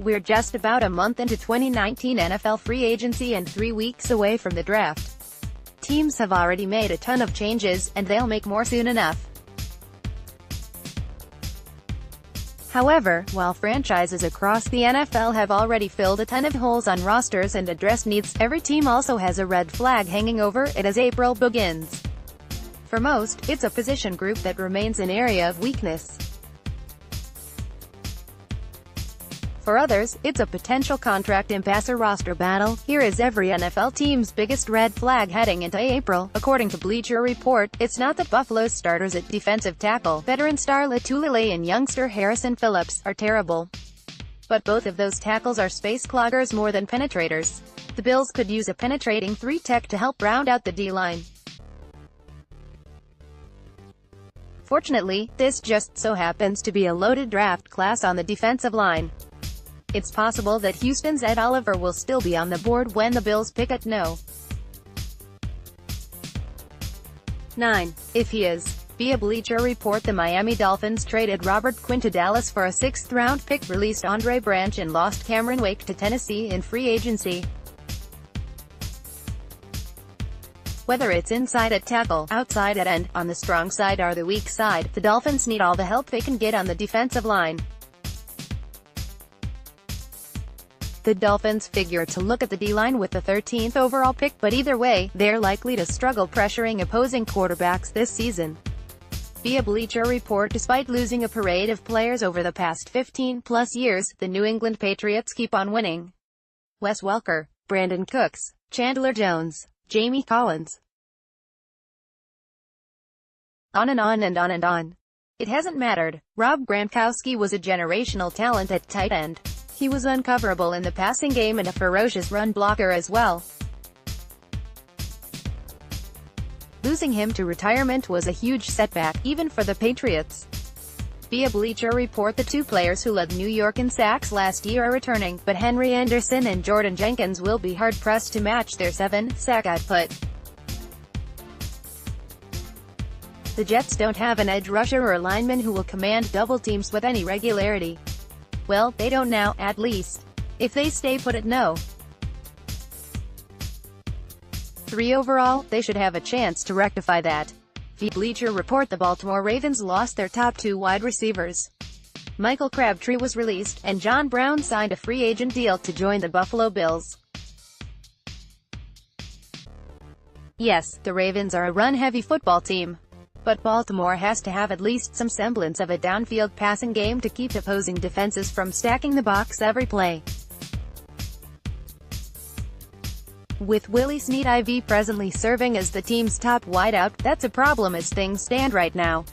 We're just about a month into 2019 NFL free agency and 3 weeks away from the draft. Teams have already made a ton of changes, and they'll make more soon enough. However, while franchises across the NFL have already filled a ton of holes on rosters and addressed needs, every team also has a red flag hanging over it as April begins. For most, it's a position group that remains an area of weakness. For others, it's a potential contract impasse or roster battle. Here is every NFL team's biggest red flag heading into April. According to Bleacher report, it's not that Buffalo's starters at defensive tackle, veteran star Latulilae and youngster Harrison Phillips, are terrible. But both of those tackles are space cloggers more than penetrators. The Bills could use a penetrating 3-tech to help round out the D-line. Fortunately, this just so happens to be a loaded draft class on the defensive line. It's possible that Houston's Ed Oliver will still be on the board when the Bills pick at No. 9. If he is. Via Bleacher report, the Miami Dolphins traded Robert Quinn to Dallas for a 6th-round pick, released Andre Branch and lost Cameron Wake to Tennessee in free agency. Whether it's inside at tackle, outside at end, on the strong side or the weak side, the Dolphins need all the help they can get on the defensive line. The Dolphins figure to look at the D-line with the 13th overall pick, but either way, they're likely to struggle pressuring opposing quarterbacks this season. Via Bleacher report, despite losing a parade of players over the past 15-plus years, the New England Patriots keep on winning. Wes Welker, Brandon Cooks, Chandler Jones, Jamie Collins. On and on and on and on. It hasn't mattered. Rob Gronkowski was a generational talent at tight end. He was uncoverable in the passing game and a ferocious run blocker as well. Losing him to retirement was a huge setback, even for the Patriots. Via Bleacher report, the two players who led New York in sacks last year are returning, but Henry Anderson and Jordan Jenkins will be hard-pressed to match their 7-sack output. The Jets don't have an edge rusher or a lineman who will command double teams with any regularity. Well, they don't now, at least. If they stay put at No. 3 overall, they should have a chance to rectify that. Via Bleacher report, the Baltimore Ravens lost their top 2 wide receivers. Michael Crabtree was released, and John Brown signed a free agent deal to join the Buffalo Bills. Yes, the Ravens are a run-heavy football team. But Baltimore has to have at least some semblance of a downfield passing game to keep opposing defenses from stacking the box every play. With Willie Snead IV presently serving as the team's top wideout, that's a problem as things stand right now.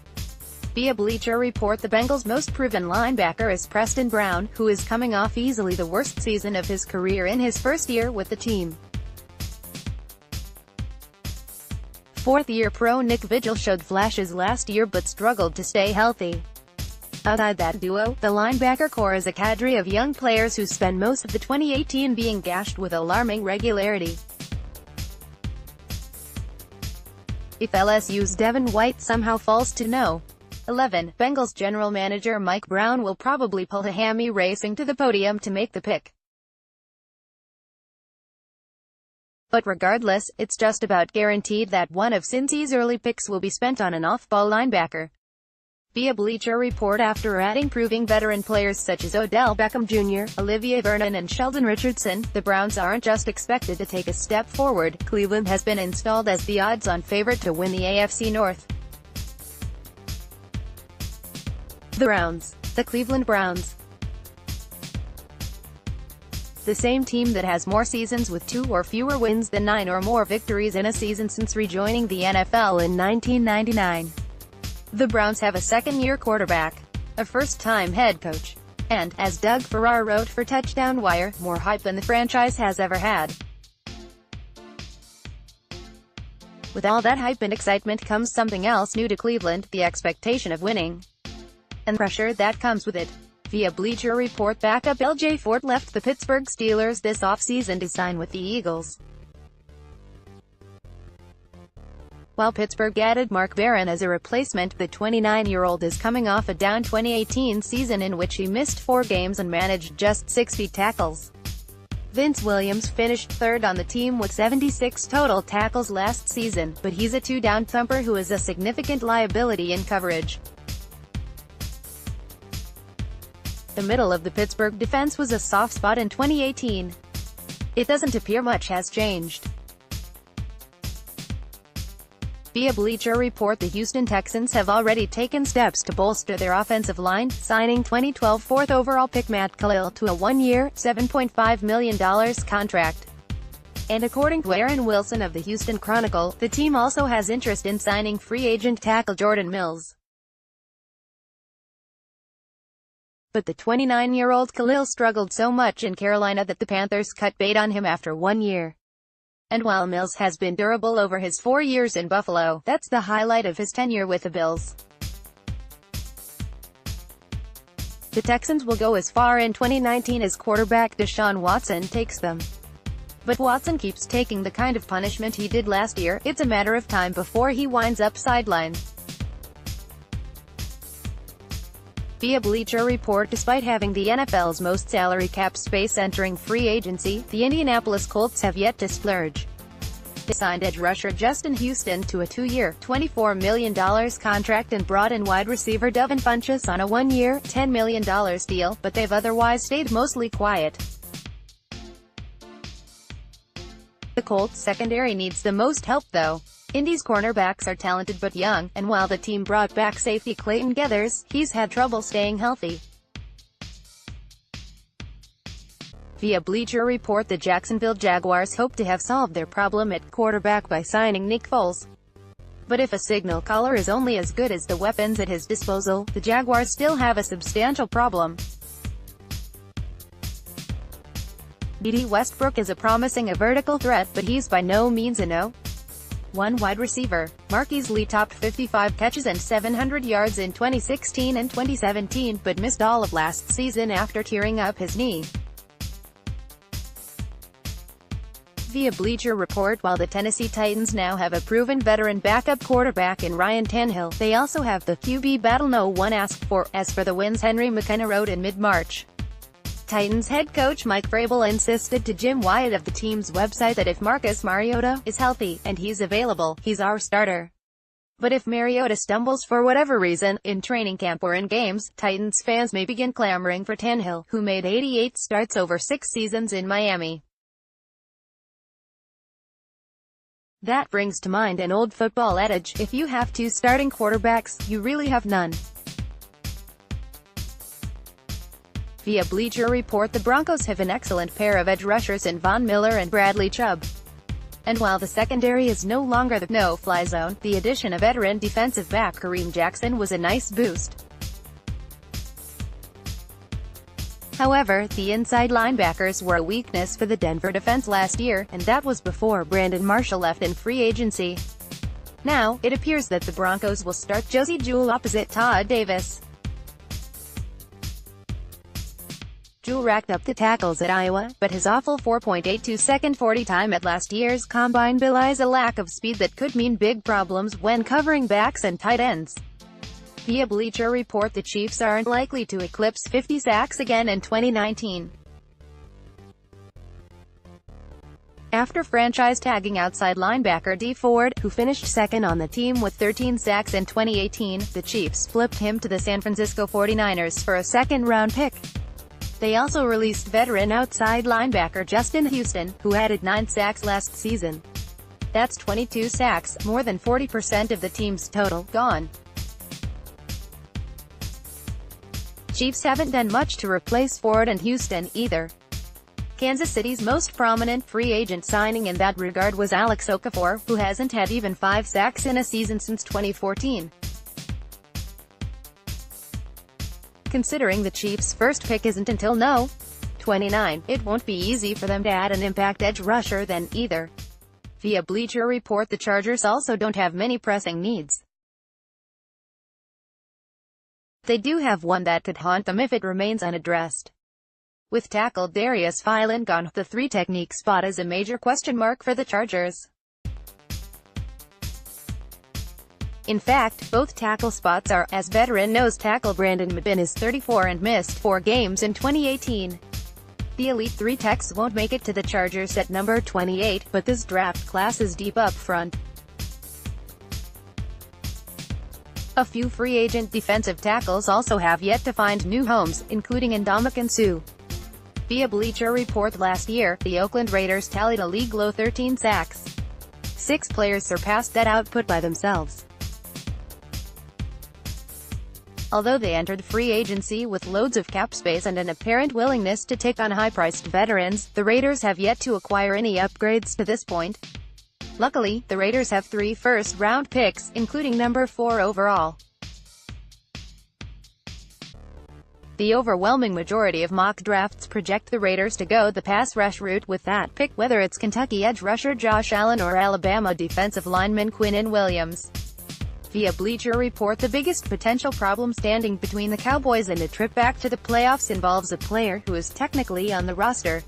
Via Bleacher report, the Bengals' most proven linebacker is Preston Brown, who is coming off easily the worst season of his career in his first year with the team. Fourth-year pro Nick Vigil showed flashes last year but struggled to stay healthy. Outside that duo, the linebacker core is a cadre of young players who spend most of the 2018 being gashed with alarming regularity. If LSU's Devin White somehow falls to No. 11, Bengals general manager Mike Brown will probably pull a hammy racing to the podium to make the pick. But regardless, it's just about guaranteed that one of Cincy's early picks will be spent on an off-ball linebacker. Via Bleacher report, after adding proving veteran players such as Odell Beckham Jr., Olivier Vernon and Sheldon Richardson, the Browns aren't just expected to take a step forward. Cleveland has been installed as the odds-on favorite to win the AFC North. The Browns. The Cleveland Browns. The same team that has more seasons with 2 or fewer wins than 9 or more victories in a season since rejoining the NFL in 1999. The Browns have a second-year quarterback, a first-time head coach, and, as Doug Farrar wrote for Touchdown Wire, more hype than the franchise has ever had. With all that hype and excitement comes something else new to Cleveland, the expectation of winning, and pressure that comes with it. Via Bleacher report, backup L.J. Fort left the Pittsburgh Steelers this offseason to sign with the Eagles. While Pittsburgh added Mark Barron as a replacement, the 29-year-old is coming off a down 2018 season in which he missed 4 games and managed just 60 tackles. Vince Williams finished third on the team with 76 total tackles last season, but he's a two-down thumper who is a significant liability in coverage. The middle of the Pittsburgh defense was a soft spot in 2018. It doesn't appear much has changed. Via Bleacher report, the Houston Texans have already taken steps to bolster their offensive line, signing 2012 fourth overall pick Matt Khalil to a 1-year, $7.5 million contract. And according to Aaron Wilson of the Houston Chronicle, the team also has interest in signing free agent tackle Jordan Mills. But the 29-year-old Khalil struggled so much in Carolina that the Panthers cut bait on him after 1 year. And while Mills has been durable over his 4 years in Buffalo, that's the highlight of his tenure with the Bills. The Texans will go as far in 2019 as quarterback Deshaun Watson takes them. But Watson keeps taking the kind of punishment he did last year. It's a matter of time before he winds up sidelined. Via Bleacher report, despite having the NFL's most salary cap space entering free agency, the Indianapolis Colts have yet to splurge. They signed edge rusher Justin Houston to a 2-year, $24 million contract and brought in wide receiver Devin Funchess on a 1-year, $10 million deal, but they've otherwise stayed mostly quiet. The Colts secondary needs the most help though. Indy's cornerbacks are talented but young, and while the team brought back safety Clayton Geathers, he's had trouble staying healthy. Via Bleacher report, the Jacksonville Jaguars hope to have solved their problem at quarterback by signing Nick Foles. But if a signal caller is only as good as the weapons at his disposal, the Jaguars still have a substantial problem. D.D. Westbrook is a promising vertical threat, but he's by no means a no.1 wide receiver. Marquise Lee topped 55 catches and 700 yards in 2016 and 2017, but missed all of last season after tearing up his knee. Via Bleacher report, while the Tennessee Titans now have a proven veteran backup quarterback in Ryan Tannehill, they also have the QB battle no one asked for. As for the wins Henry McKenna wrote in mid-March, Titans head coach Mike Vrabel insisted to Jim Wyatt of the team's website that if Marcus Mariota is healthy, and he's available, he's our starter. But if Mariota stumbles for whatever reason, in training camp or in games, Titans fans may begin clamoring for Tannehill, who made 88 starts over 6 seasons in Miami. That brings to mind an old football adage: if you have 2 starting quarterbacks, you really have none. Via Bleacher report, the Broncos have an excellent pair of edge rushers in Von Miller and Bradley Chubb. And while the secondary is no longer the no-fly zone, the addition of veteran defensive back Kareem Jackson was a nice boost. However, the inside linebackers were a weakness for the Denver defense last year, and that was before Brandon Marshall left in free agency. Now, it appears that the Broncos will start Josie Jewell opposite Todd Davis. Jewell racked up the tackles at Iowa, but his awful 4.82-second 40 time at last year's Combine belies a lack of speed that could mean big problems when covering backs and tight ends. Via Bleacher report, the Chiefs aren't likely to eclipse 50 sacks again in 2019. After franchise tagging outside linebacker Dee Ford, who finished second on the team with 13 sacks in 2018, the Chiefs flipped him to the San Francisco 49ers for a second-round pick. They also released veteran outside linebacker Justin Houston, who added 9 sacks last season. That's 22 sacks, more than 40% of the team's total, gone. Chiefs haven't done much to replace Ford and Houston, either. Kansas City's most prominent free agent signing in that regard was Alex Okafor, who hasn't had even 5 sacks in a season since 2014. Considering the Chiefs' first pick isn't until 29, it won't be easy for them to add an impact edge rusher then, either. Via Bleacher report, the Chargers also don't have many pressing needs. They do have one that could haunt them if it remains unaddressed. With tackle Darius Philon gone, the 3 technique spot is a major question mark for the Chargers. In fact, both tackle spots are, as veteran nose tackle Brandon McBin is 34 and missed 4 games in 2018. The Elite Three Techs won't make it to the Chargers at number 28, but this draft class is deep up front. A few free agent defensive tackles also have yet to find new homes, including Ndamukong Suh. Via Bleacher Report last year, the Oakland Raiders tallied a league-low 13 sacks. 6 players surpassed that output by themselves. Although they entered free agency with loads of cap space and an apparent willingness to take on high-priced veterans, the Raiders have yet to acquire any upgrades to this point. Luckily, the Raiders have 3 first-round picks, including number 4 overall. The overwhelming majority of mock drafts project the Raiders to go the pass rush route with that pick, whether it's Kentucky edge rusher Josh Allen or Alabama defensive lineman Quinnen Williams. Via Bleacher Report, the biggest potential problem standing between the Cowboys and a trip back to the playoffs involves a player who is technically on the roster.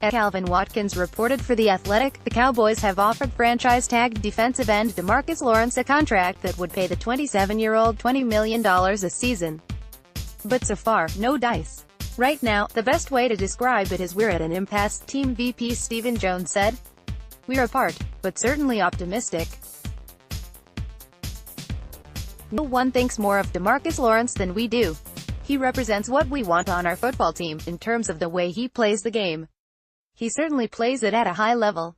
As Calvin Watkins reported for The Athletic, the Cowboys have offered franchise-tagged defensive end DeMarcus Lawrence a contract that would pay the 27-year-old $20 million a season. But so far, no dice. Right now, the best way to describe it is we're at an impasse, Team VP Stephen Jones said. We're apart, but certainly optimistic. No one thinks more of DeMarcus Lawrence than we do. He represents what we want on our football team, in terms of the way he plays the game. He certainly plays it at a high level.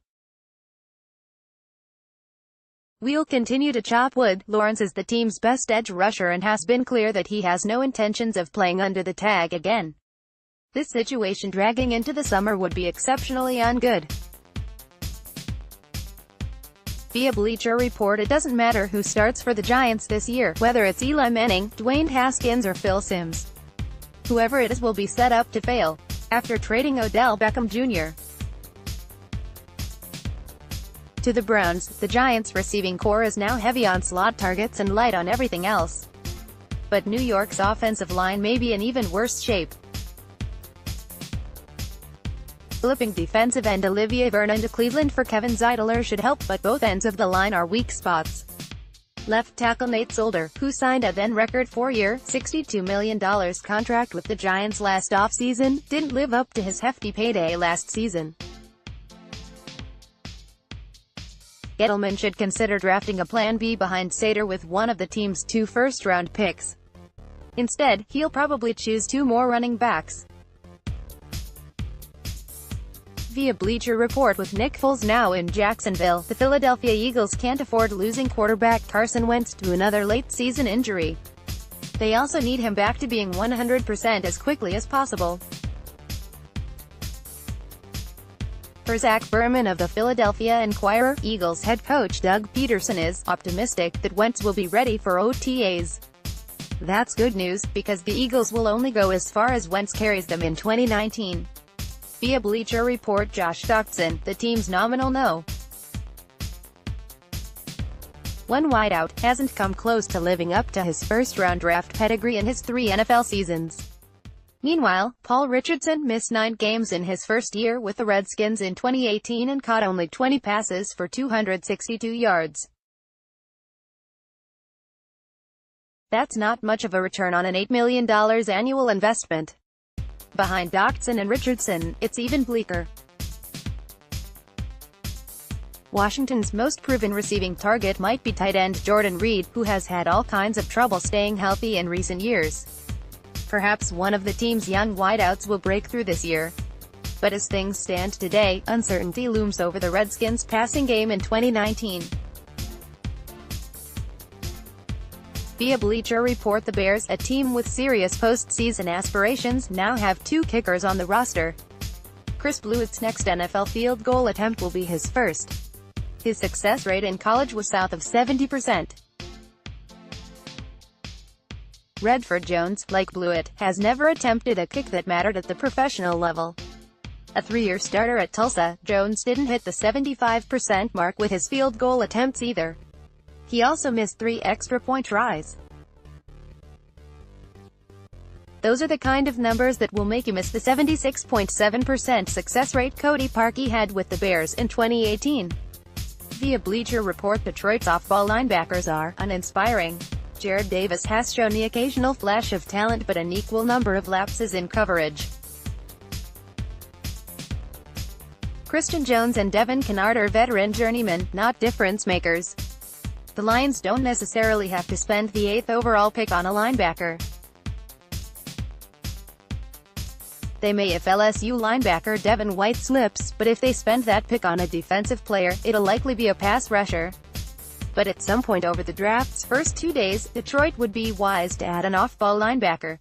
We'll continue to chop wood. Lawrence is the team's best edge rusher and has been clear that he has no intentions of playing under the tag again. This situation dragging into the summer would be exceptionally ungood. Via Bleacher Report, it doesn't matter who starts for the Giants this year, whether it's Eli Manning, Dwayne Haskins or Phil Simms. Whoever it is will be set up to fail. After trading Odell Beckham Jr. to the Browns, the Giants' receiving core is now heavy on slot targets and light on everything else. But New York's offensive line may be in even worse shape. Flipping defensive end Olivier Vernon to Cleveland for Kevin Zeitler should help, but both ends of the line are weak spots. Left tackle Nate Solder, who signed a then-record 4-year, $62 million contract with the Giants last offseason, didn't live up to his hefty payday last season. Gettleman should consider drafting a Plan B behind Sater with one of the team's 2 first-round picks. Instead, he'll probably choose 2 more running backs. Via Bleacher Report, with Nick Foles now in Jacksonville, the Philadelphia Eagles can't afford losing quarterback Carson Wentz to another late-season injury. They also need him back to being 100% as quickly as possible. For Zach Berman of the Philadelphia Inquirer, Eagles head coach Doug Peterson is optimistic that Wentz will be ready for OTAs. That's good news, because the Eagles will only go as far as Wentz carries them in 2019. Via Bleacher Report, Josh Doctson, the team's nominal no. 1 wideout, hasn't come close to living up to his first-round draft pedigree in his 3 NFL seasons. Meanwhile, Paul Richardson missed 9 games in his first year with the Redskins in 2018 and caught only 20 passes for 262 yards. That's not much of a return on an $8 million annual investment. Behind Doctson and Richardson, it's even bleaker. Washington's most proven receiving target might be tight end Jordan Reed, who has had all kinds of trouble staying healthy in recent years. Perhaps one of the team's young wideouts will break through this year. But as things stand today, uncertainty looms over the Redskins' passing game in 2019. Via Bleacher Report, the Bears, a team with serious postseason aspirations, now have 2 kickers on the roster. Chris Blewett's next NFL field goal attempt will be his first. His success rate in college was south of 70%. Redford Jones, like Blewett, has never attempted a kick that mattered at the professional level. A 3-year starter at Tulsa, Jones didn't hit the 75% mark with his field goal attempts either. He also missed 3 extra-point tries. Those are the kind of numbers that will make you miss the 76.7% success rate Cody Parkey had with the Bears in 2018. Via Bleacher Report, Detroit's off-ball linebackers are uninspiring. Jared Davis has shown the occasional flash of talent but an equal number of lapses in coverage. Christian Jones and Devin Kennard are veteran journeymen, not difference-makers. The Lions don't necessarily have to spend the 8th overall pick on a linebacker. They may if LSU linebacker Devin White slips, but if they spend that pick on a defensive player, it'll likely be a pass rusher. But at some point over the draft's first 2 days, Detroit would be wise to add an off-ball linebacker.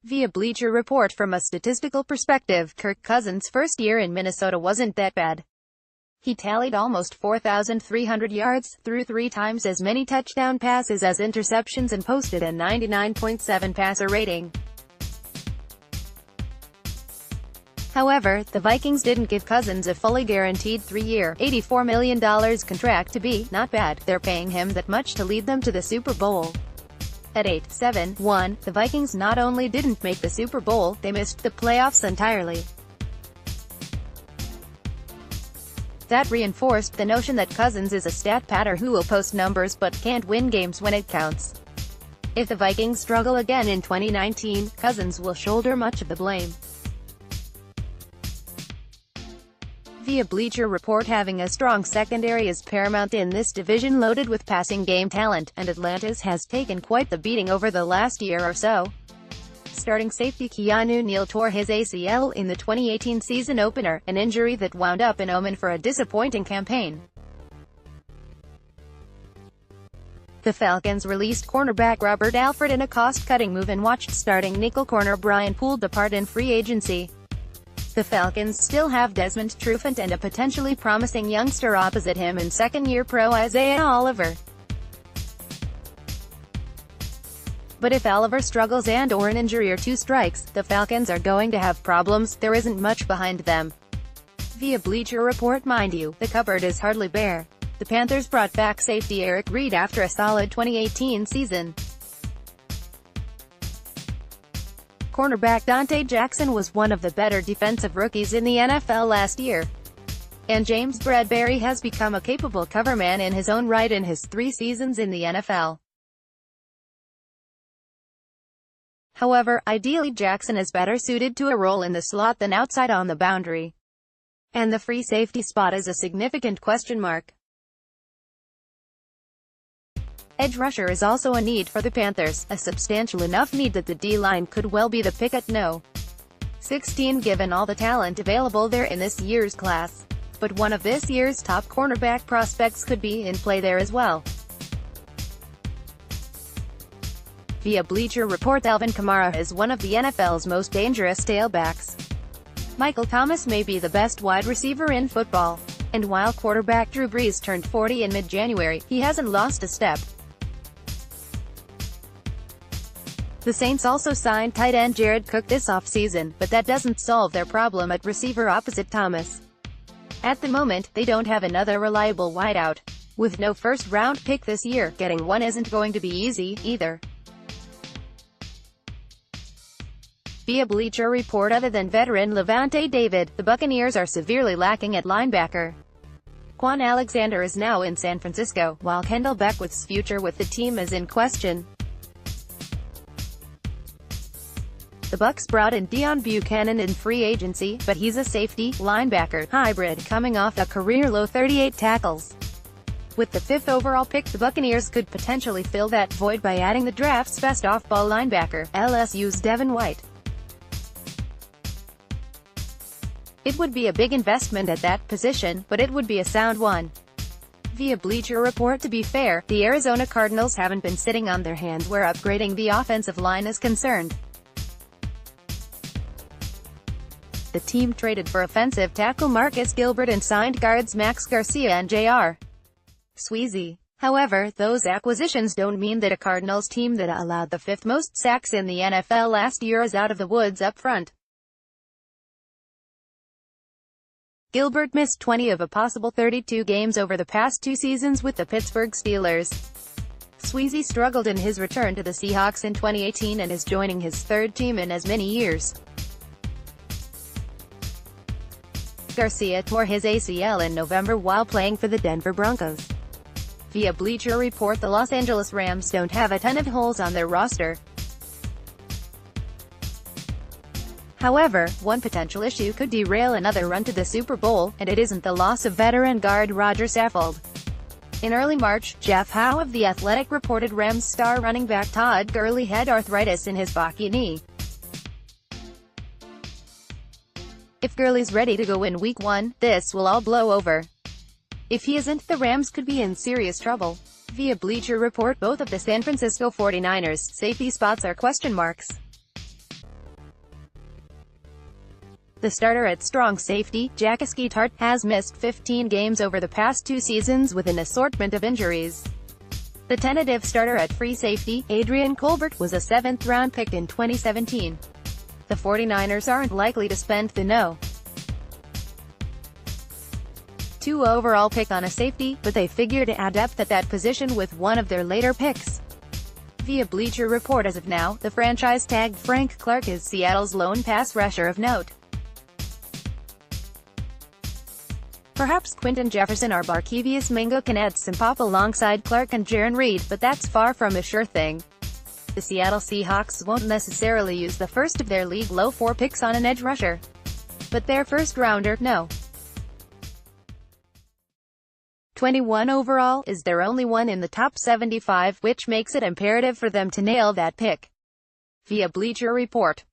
Via Bleacher Report, from a statistical perspective, Kirk Cousins' first year in Minnesota wasn't that bad. He tallied almost 4,300 yards, threw 3 times as many touchdown passes as interceptions and posted a 99.7 passer rating. However, the Vikings didn't give Cousins a fully guaranteed 3-year, $84 million contract to be not bad. They're paying him that much to lead them to the Super Bowl. At 8-7-1, the Vikings not only didn't make the Super Bowl, they missed the playoffs entirely. That reinforced the notion that Cousins is a stat patter who will post numbers but can't win games when it counts. If the Vikings struggle again in 2019, Cousins will shoulder much of the blame. Via Bleacher Report, having a strong secondary is paramount in this division loaded with passing game talent, and Atlanta's has taken quite the beating over the last year or so. Starting safety Keanu Neal tore his ACL in the 2018 season opener, an injury that wound up an omen for a disappointing campaign. The Falcons released cornerback Robert Alford in a cost-cutting move and watched starting nickel corner Brian Poole depart in free agency. The Falcons still have Desmond Trufant and a potentially promising youngster opposite him in second-year pro Isaiah Oliver. But if Oliver struggles and/or an injury or 2 strikes, the Falcons are going to have problems. There isn't much behind them. Via Bleacher Report, mind you, the cupboard is hardly bare. The Panthers brought back safety Eric Reed after a solid 2018 season. Cornerback Dante Jackson was one of the better defensive rookies in the NFL last year. And James Bradberry has become a capable coverman in his own right in his 3 seasons in the NFL. However, ideally Jackson is better suited to a role in the slot than outside on the boundary. And the free safety spot is a significant question mark. Edge rusher is also a need for the Panthers, a substantial enough need that the D-line could well be the pick at No. 16 given all the talent available there in this year's class. But one of this year's top cornerback prospects could be in play there as well. Via Bleacher Report, Alvin Kamara is one of the NFL's most dangerous tailbacks. Michael Thomas may be the best wide receiver in football. And while quarterback Drew Brees turned 40 in mid-January, he hasn't lost a step. The Saints also signed tight end Jared Cook this offseason, but that doesn't solve their problem at receiver opposite Thomas. At the moment, they don't have another reliable wideout. With no first-round pick this year, getting one isn't going to be easy, either. Via Bleacher Report, other than veteran Levante David, the Buccaneers are severely lacking at linebacker. Quan Alexander is now in San Francisco, while Kendall Beckwith's future with the team is in question. The Bucs brought in Deion Buchanan in free agency, but he's a safety-linebacker hybrid coming off a career-low 38 tackles. With the 5th overall pick, the Buccaneers could potentially fill that void by adding the draft's best off-ball linebacker, LSU's Devin White. It would be a big investment at that position, but it would be a sound one. Via Bleacher Report, to be fair, the Arizona Cardinals haven't been sitting on their hands where upgrading the offensive line is concerned. The team traded for offensive tackle Marcus Gilbert and signed guards Max Garcia and J.R. Sweezy. However, those acquisitions don't mean that a Cardinals team that allowed the 5th most sacks in the NFL last year is out of the woods up front. Gilbert missed 20 of a possible 32 games over the past 2 seasons with the Pittsburgh Steelers. Sweezy struggled in his return to the Seahawks in 2018 and is joining his 3rd team in as many years. Garcia tore his ACL in November while playing for the Denver Broncos. Via Bleacher Report, the Los Angeles Rams don't have a ton of holes on their roster. However, one potential issue could derail another run to the Super Bowl, and it isn't the loss of veteran guard Roger Saffold. In early March, Jeff Howe of The Athletic reported Rams star running back Todd Gurley had arthritis in his back knee. If Gurley's ready to go in Week 1, this will all blow over. If he isn't, the Rams could be in serious trouble. Via Bleacher Report, both of the San Francisco 49ers' safety spots are question marks. The starter at strong safety, Jaquiski Tartt, has missed 15 games over the past 2 seasons with an assortment of injuries. The tentative starter at free safety, Adrian Colbert, was a 7th-round pick in 2017. The 49ers aren't likely to spend the No. 2 overall pick on a safety, but they figure to add depth at that position with one of their later picks. Via Bleacher Report, as of now, the franchise-tagged Frank Clark is Seattle's lone pass rusher of note. Perhaps Quinton Jefferson or Barkevious Mingo can add some pop alongside Clark and Jarran Reed, but that's far from a sure thing. The Seattle Seahawks won't necessarily use the first of their league-low 4 picks on an edge rusher. But their first-rounder, No. 21 overall, is their only one in the top 75, which makes it imperative for them to nail that pick. Via Bleacher Report.